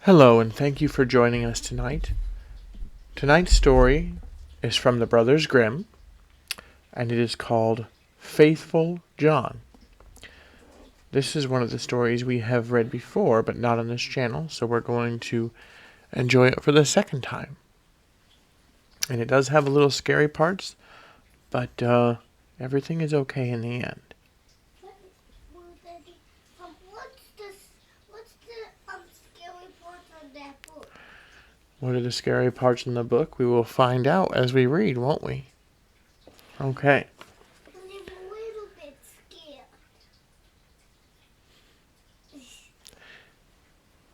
Hello, and thank you for joining us tonight. Tonight's story is from the Brothers Grimm, and it is called Faithful John. This is one of the stories we have read before, but not on this channel, so we're going to enjoy it for the second time. And it does have a little scary parts, but everything is okay in the end. What are the scary parts in the book? We will find out as we read, won't we? Okay. I'm a little bit scared.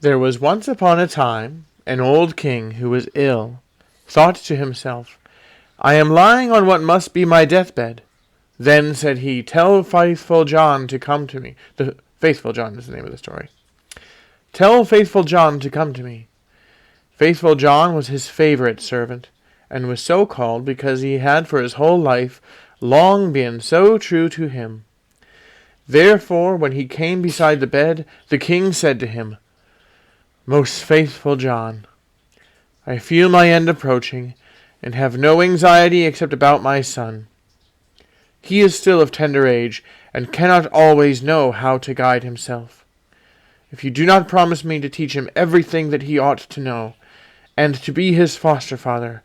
There was once upon a time an old king who was ill, thought to himself, "I am lying on what must be my deathbed." Then said he, "Tell Faithful John to come to me." Faithful John is the name of the story. "Tell Faithful John to come to me." Faithful John was his favorite servant, and was so called because he had for his whole life long been so true to him. Therefore, when he came beside the bed, the king said to him, "Most faithful John, I feel my end approaching, and have no anxiety except about my son. He is still of tender age, and cannot always know how to guide himself. If you do not promise me to teach him everything that he ought to know, and to be his foster father,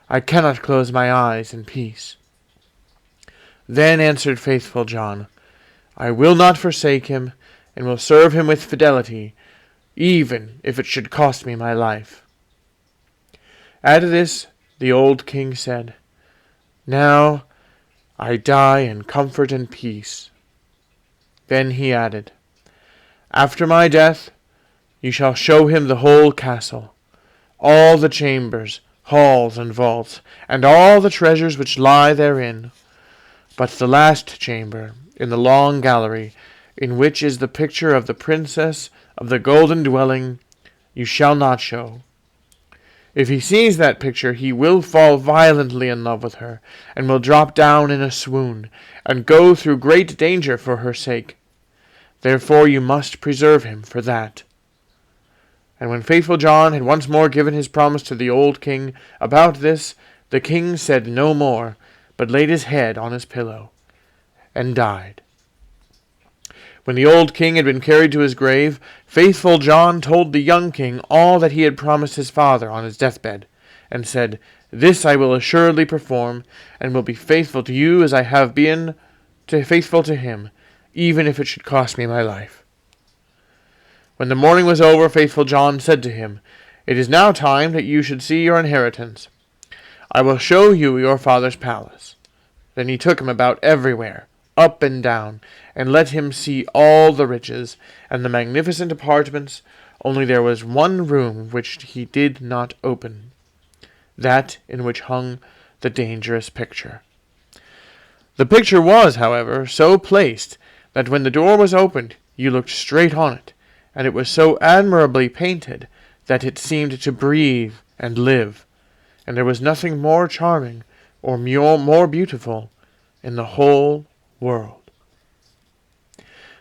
I cannot close my eyes in peace." Then answered Faithful John, "I will not forsake him, and will serve him with fidelity, even if it should cost me my life." At this the old king said, "Now I die in comfort and peace." Then he added, "After my death you shall show him the whole castle, all the chambers, halls, and vaults, and all the treasures which lie therein. But the last chamber, in the long gallery, in which is the picture of the princess of the golden dwelling, you shall not show. If he sees that picture, he will fall violently in love with her, and will drop down in a swoon, and go through great danger for her sake. Therefore you must preserve him for that." And when Faithful John had once more given his promise to the old king about this, the king said no more, but laid his head on his pillow, and died. When the old king had been carried to his grave, Faithful John told the young king all that he had promised his father on his deathbed, and said, "This I will assuredly perform, and will be faithful to you as I have been faithful to him, even if it should cost me my life." When the morning was over, Faithful John said to him, "It is now time that you should see your inheritance. I will show you your father's palace." Then he took him about everywhere, up and down, and let him see all the riches, and the magnificent apartments, only there was one room which he did not open, that in which hung the dangerous picture. The picture was, however, so placed that when the door was opened you looked straight on it, and it was so admirably painted that it seemed to breathe and live, and there was nothing more charming or more beautiful in the whole world.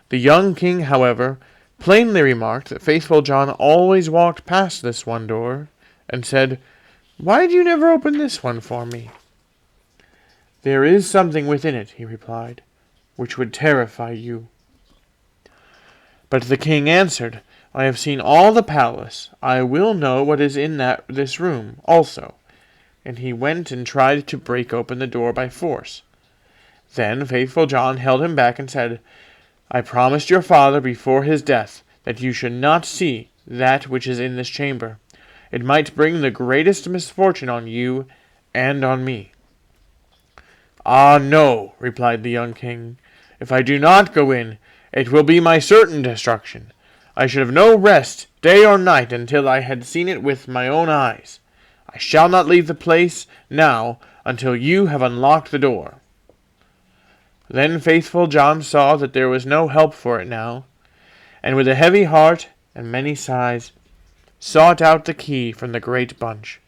The young king, however, plainly remarked that Faithful John always walked past this one door, and said, "Why do you never open this one for me?" "There is something within it," he replied, "which would terrify you." But the king answered, "I have seen all the palace. I will know what is in this room also." And he went and tried to break open the door by force. Then Faithful John held him back and said, "I promised your father before his death that you should not see that which is in this chamber. It might bring the greatest misfortune on you and on me." "Ah, no," replied the young king. "If I do not go in, it will be my certain destruction. I should have no rest day or night until I had seen it with my own eyes. I shall not leave the place now until you have unlocked the door." Then Faithful John saw that there was no help for it now, and with a heavy heart and many sighs, sought out the key from the great bunch.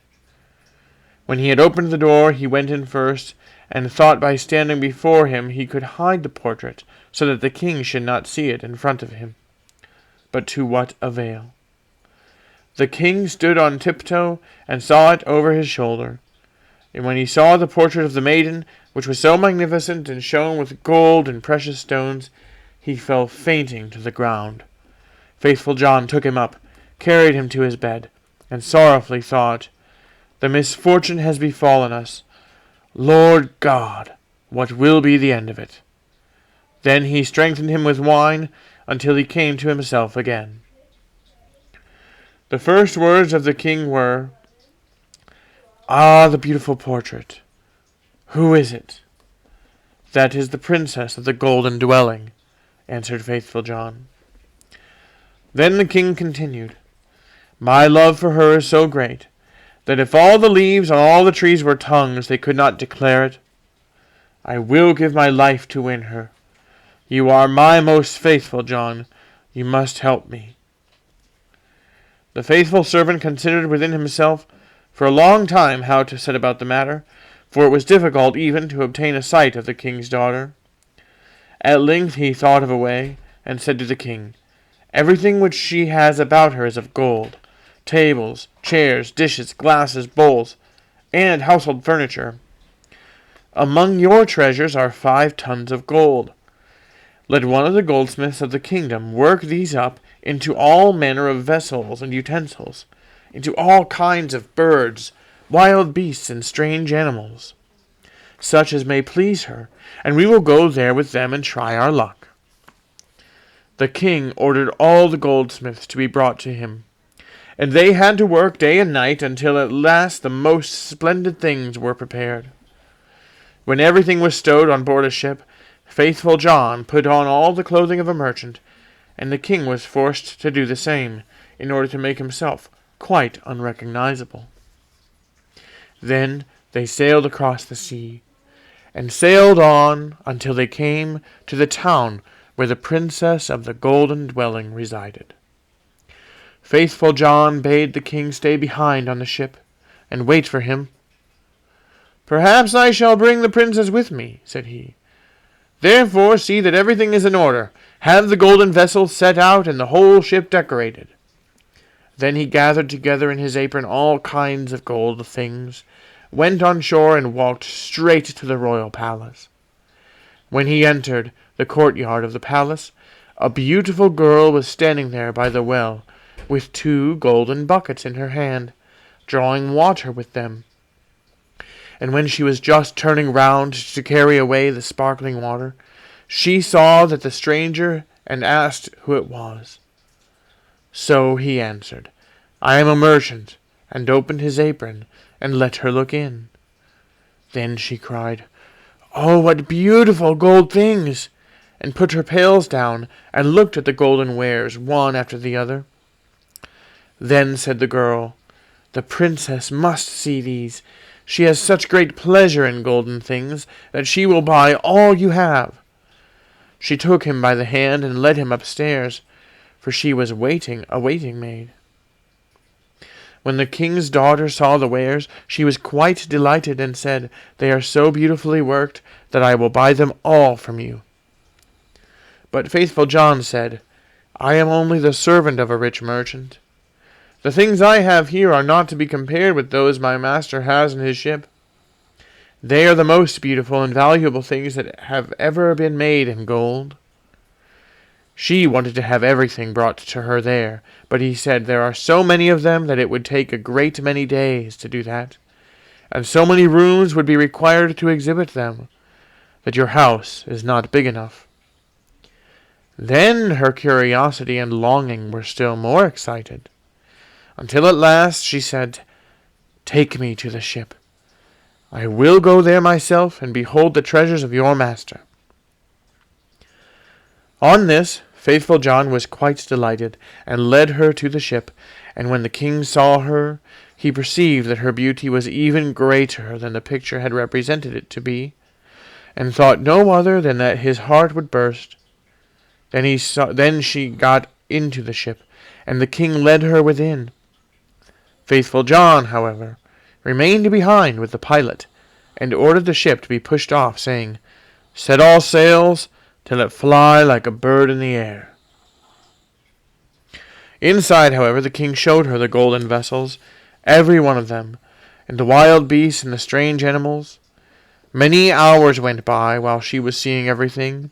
When he had opened the door, he went in first, and thought by standing before him he could hide the portrait, so that the king should not see it in front of him. But to what avail? The king stood on tiptoe and saw it over his shoulder. And when he saw the portrait of the maiden, which was so magnificent and shone with gold and precious stones, he fell fainting to the ground. Faithful John took him up, carried him to his bed, and sorrowfully thought, "The misfortune has befallen us. Lord God, what will be the end of it?" Then he strengthened him with wine until he came to himself again. The first words of the king were, "Ah, the beautiful portrait! Who is it?" "That is the princess of the golden dwelling," answered Faithful John. Then the king continued, "My love for her is so great, that if all the leaves on all the trees were tongues, they could not declare it. I will give my life to win her. You are my most faithful John. You must help me." The faithful servant considered within himself for a long time how to set about the matter, for it was difficult even to obtain a sight of the king's daughter. At length he thought of a way, and said to the king, "Everything which she has about her is of gold, tables, chairs, dishes, glasses, bowls, and household furniture. Among your treasures are 5 tons of gold. Let one of the goldsmiths of the kingdom work these up into all manner of vessels and utensils, into all kinds of birds, wild beasts, and strange animals, such as may please her, and we will go there with them and try our luck." The king ordered all the goldsmiths to be brought to him, and they had to work day and night until at last the most splendid things were prepared. When everything was stowed on board a ship, Faithful John put on all the clothing of a merchant, and the king was forced to do the same, in order to make himself quite unrecognizable. Then they sailed across the sea, and sailed on until they came to the town where the princess of the golden dwelling resided. Faithful John bade the king stay behind on the ship, and wait for him. "Perhaps I shall bring the princess with me," said he. "Therefore see that everything is in order. Have the golden vessel set out and the whole ship decorated." Then he gathered together in his apron all kinds of gold things, went on shore, and walked straight to the royal palace. When he entered the courtyard of the palace, a beautiful girl was standing there by the well, with 2 golden buckets in her hand, drawing water with them. And when she was just turning round to carry away the sparkling water, she saw that the stranger and asked who it was. So he answered, "I am a merchant," and opened his apron and let her look in. Then she cried, "Oh, what beautiful gold things!" and put her pails down and looked at the golden wares one after the other. Then said the girl, "The princess must see these. She has such great pleasure in golden things that she will buy all you have." She took him by the hand and led him upstairs, for she was a waiting maid. When the king's daughter saw the wares, she was quite delighted and said, "They are so beautifully worked that I will buy them all from you." But Faithful John said, "I am only the servant of a rich merchant. The things I have here are not to be compared with those my master has in his ship. They are the most beautiful and valuable things that have ever been made in gold." She wanted to have everything brought to her there, but he said, "There are so many of them that it would take a great many days to do that, and so many rooms would be required to exhibit them, that your house is not big enough." Then her curiosity and longing were still more excited, until at last she said, "Take me to the ship. I will go there myself and behold the treasures of your master." On this, Faithful John was quite delighted, and led her to the ship, and when the king saw her, he perceived that her beauty was even greater than the picture had represented it to be, and thought no other than that his heart would burst. Then she got into the ship, and the king led her within. Faithful John, however, remained behind with the pilot, and ordered the ship to be pushed off, saying, "Set all sails till it fly like a bird in the air." Inside, however, the king showed her the golden vessels, every one of them, and the wild beasts and the strange animals. Many hours went by while she was seeing everything,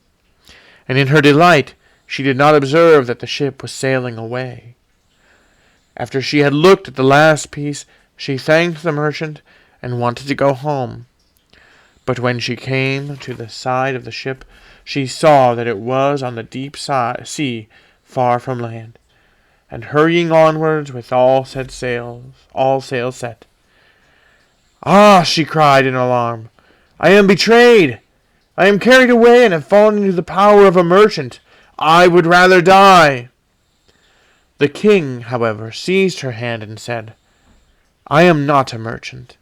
and in her delight she did not observe that the ship was sailing away. After she had looked at the last piece, she thanked the merchant and wanted to go home. But when she came to the side of the ship, she saw that it was on the deep sea far from land, and hurrying onwards with all sails set. "Ah!" she cried in alarm, "I am betrayed! I am carried away and have fallen into the power of a merchant. I would rather die." The king, however, seized her hand and said, "I am not a merchant.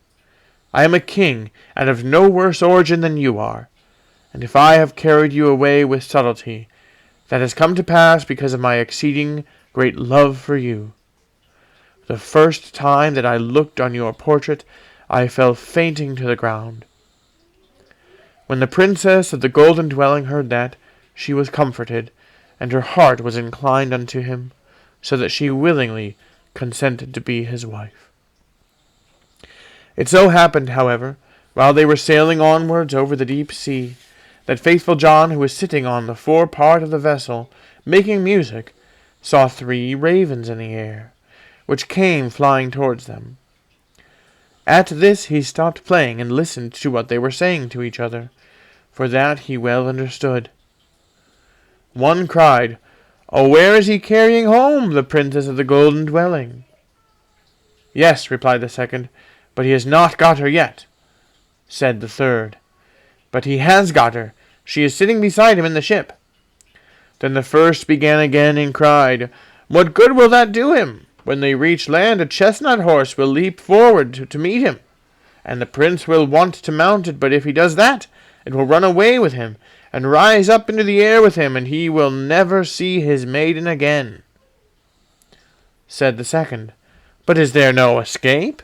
I am a king, and of no worse origin than you are, and if I have carried you away with subtlety, that has come to pass because of my exceeding great love for you. The first time that I looked on your portrait, I fell fainting to the ground." When the princess of the golden dwelling heard that, she was comforted, and her heart was inclined unto him, so that she willingly consented to be his wife. It so happened, however, while they were sailing onwards over the deep sea, that faithful John, who was sitting on the fore part of the vessel, making music, saw 3 ravens in the air, which came flying towards them. At this he stopped playing and listened to what they were saying to each other, for that he well understood. One cried, "Oh, where is he carrying home the princess of the golden dwelling?" "Yes," replied the second, "but he has not got her yet." Said the third, "But he has got her. She is sitting beside him in the ship." Then the first began again and cried, "What good will that do him? When they reach land, a chestnut horse will leap forward to meet him, and the prince will want to mount it, but if he does that, it will run away with him, and rise up into the air with him, and he will never see his maiden again." Said the second, "But is there no escape?"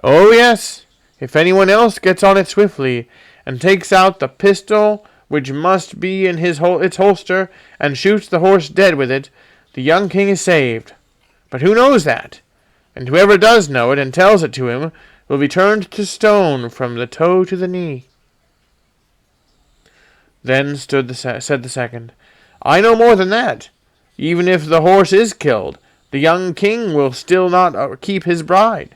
"Oh, yes, if anyone else gets on it swiftly, and takes out the pistol which must be in its holster, and shoots the horse dead with it, the young king is saved. But who knows that? And whoever does know it and tells it to him will be turned to stone from the toe to the knee." Then said the second, "I know more than that. Even if the horse is killed, the young king will still not keep his bride.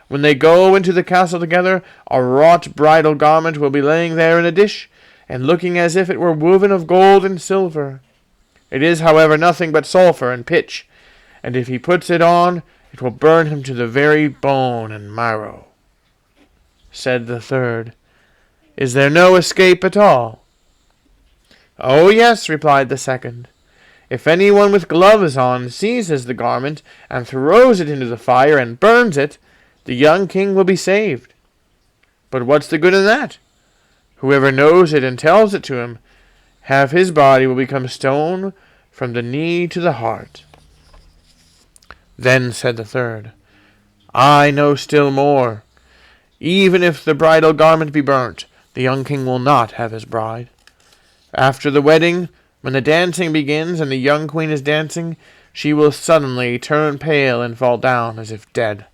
When they go into the castle together, a wrought bridal garment will be laying there in a dish, and looking as if it were woven of gold and silver. It is, however, nothing but sulphur and pitch, and if he puts it on, it will burn him to the very bone and marrow." Said the third, "Is there no escape at all?" "Oh, yes," replied the second. "If anyone with gloves on seizes the garment and throws it into the fire and burns it, the young king will be saved. But what's the good of that? Whoever knows it and tells it to him, half his body will become stone from the knee to the heart." Then said the third, "I know still more. Even if the bridal garment be burnt, the young king will not have his bride. After the wedding, when the dancing begins and the young queen is dancing, she will suddenly turn pale and fall down as if dead.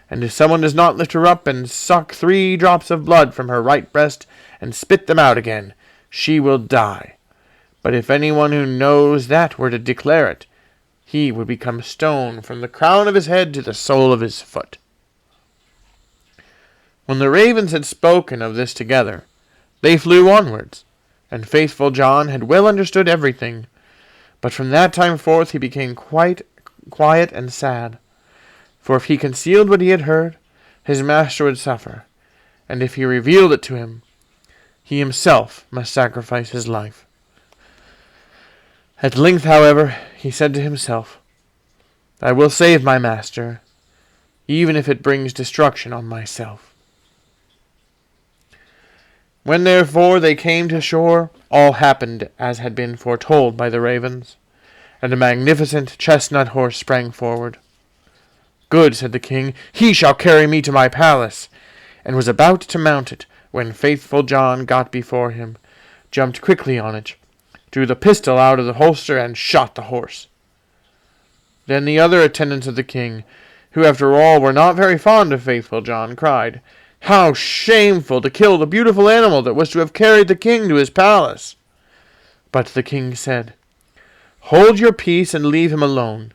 And if someone does not lift her up and suck 3 drops of blood from her right breast and spit them out again, she will die. But if anyone who knows that were to declare it, he would become stone from the crown of his head to the sole of his foot." When the ravens had spoken of this together, they flew onwards, and faithful John had well understood everything. But from that time forth he became quite quiet and sad. For if he concealed what he had heard, his master would suffer, and if he revealed it to him, he himself must sacrifice his life. At length, however, he said to himself, "I will save my master, even if it brings destruction on myself." When therefore they came to shore, all happened as had been foretold by the ravens, and a magnificent chestnut horse sprang forward. "Good," said the king, "he shall carry me to my palace," and was about to mount it, when faithful John got before him, jumped quickly on it, drew the pistol out of the holster, and shot the horse. Then the other attendants of the king, who after all were not very fond of Faithful John, cried, "How shameful to kill the beautiful animal that was to have carried the king to his palace!" But the king said, "Hold your peace and leave him alone.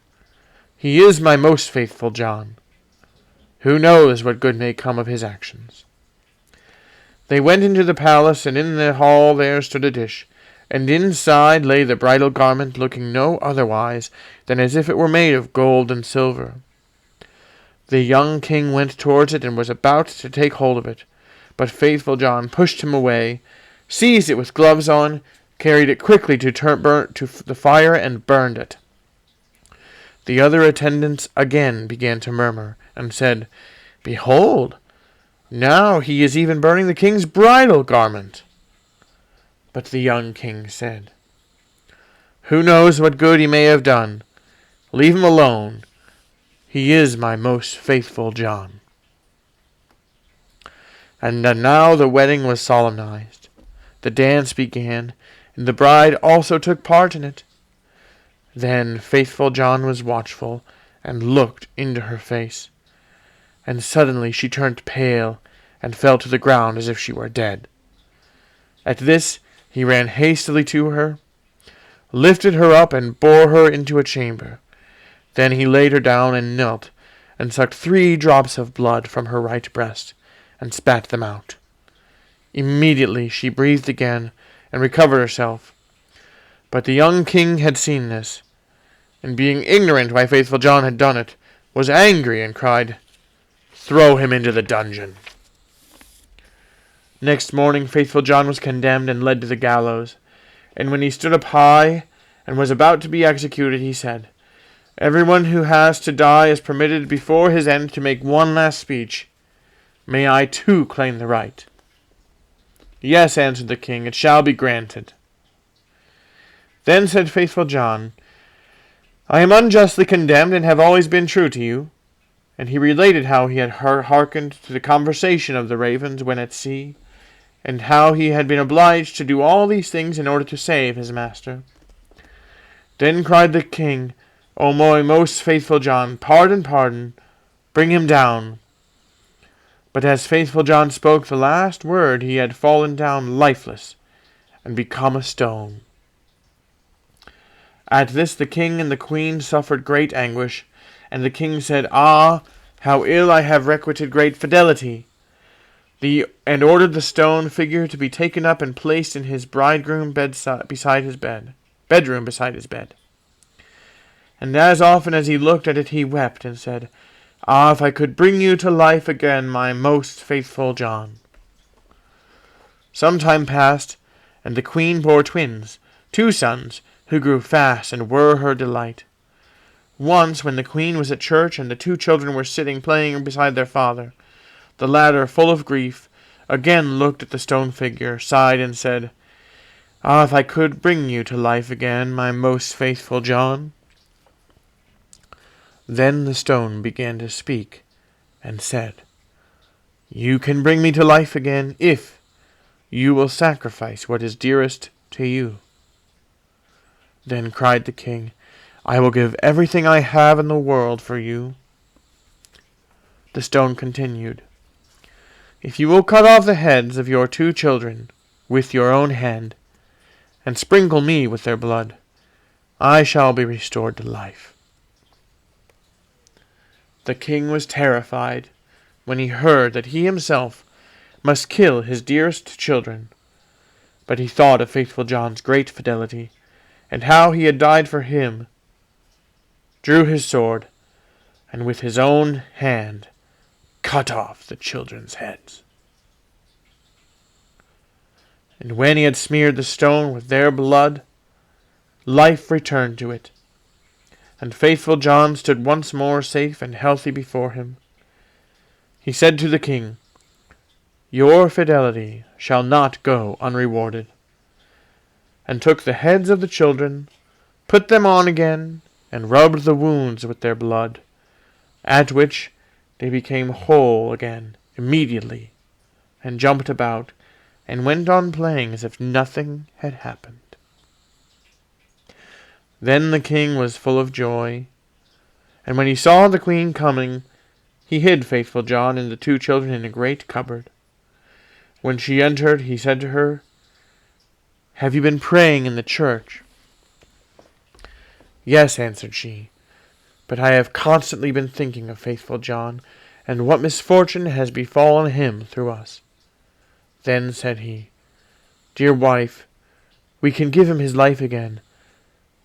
He is my most faithful John. Who knows what good may come of his actions?" They went into the palace, and in the hall there stood a dish, and inside lay the bridal garment, looking no otherwise than as if it were made of gold and silver. The young king went towards it and was about to take hold of it, but Faithful John pushed him away, seized it with gloves on, carried it quickly to the fire, and burned it. The other attendants again began to murmur, and said, "Behold, now he is even burning the king's bridal garment." But the young king said, "Who knows what good he may have done? Leave him alone. He is my most faithful John." And now the wedding was solemnized. The dance began, and the bride also took part in it. Then Faithful John was watchful, and looked into her face. And suddenly she turned pale, and fell to the ground as if she were dead. At this he ran hastily to her, lifted her up, and bore her into a chamber. Then he laid her down and knelt, and sucked 3 drops of blood from her right breast, and spat them out. Immediately she breathed again, and recovered herself. But the young king had seen this, and being ignorant why Faithful John had done it, was angry, and cried, "Throw him into the dungeon." Next morning Faithful John was condemned and led to the gallows, and when he stood up high and was about to be executed, he said, "Everyone who has to die is permitted before his end to make one last speech. May I too claim the right?" "Yes," answered the king, "it shall be granted." Then said Faithful John, "I am unjustly condemned, and have always been true to you." And he related how he had hearkened to the conversation of the ravens when at sea, and how he had been obliged to do all these things in order to save his master. Then cried the king, "O my most faithful John, pardon, pardon, bring him down." But as Faithful John spoke the last word, he had fallen down lifeless, and become a stone. At this the king and the queen suffered great anguish, and the king said, "Ah, how ill I have requited great fidelity!" And ordered the stone figure to be taken up and placed in his bedroom beside his bed. And as often as he looked at it he wept, and said, "Ah, if I could bring you to life again, my most faithful John." Some time passed, and the queen bore twins, 2 sons, who grew fast and were her delight. Once, when the queen was at church, and the 2 children were sitting playing beside their father, the latter, full of grief, again looked at the stone figure, sighed, and said, "Ah, if I could bring you to life again, my most faithful John." Then the stone began to speak, and said, "You can bring me to life again if you will sacrifice what is dearest to you." Then cried the king, "I will give everything I have in the world for you." The stone continued, "If you will cut off the heads of your 2 children with your own hand, and sprinkle me with their blood, I shall be restored to life." The king was terrified when he heard that he himself must kill his dearest children, but he thought of Faithful John's great fidelity, and how he had died for him, drew his sword, and with his own hand cut off the children's heads. And when he had smeared the stone with their blood, life returned to it, and Faithful John stood once more safe and healthy before him. He said to the king, "Your fidelity shall not go unrewarded," and took the heads of the children, put them on again, and rubbed the wounds with their blood, at which they became whole again immediately, and jumped about, and went on playing as if nothing had happened. Then the king was full of joy, And when he saw the queen coming, he hid faithful John and the two children in a great cupboard. When she entered, he said to her, "Have you been praying in the church?" "Yes," answered she, "but I have constantly been thinking of faithful John, and what misfortune has befallen him through us." Then said he, "Dear wife, we can give him his life again,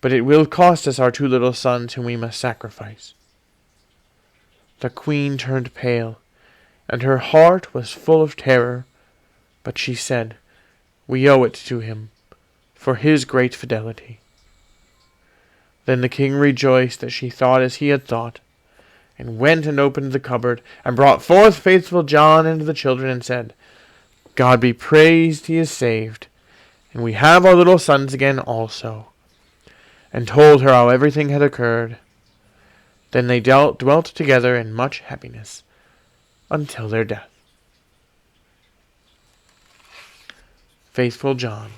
but it will cost us our two little sons whom we must sacrifice." The queen turned pale, and her heart was full of terror, but she said, "We owe it to him, for his great fidelity." Then the king rejoiced that she thought as he had thought, and went and opened the cupboard, and brought forth faithful John and the children, and said, "God be praised, he is saved, and we have our little sons again also," and told her how everything had occurred. Then they dwelt together in much happiness until their death. Faithful John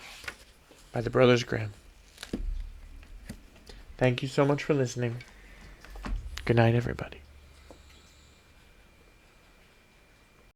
by the Brothers Grimm. Thank you so much for listening. Good night, everybody.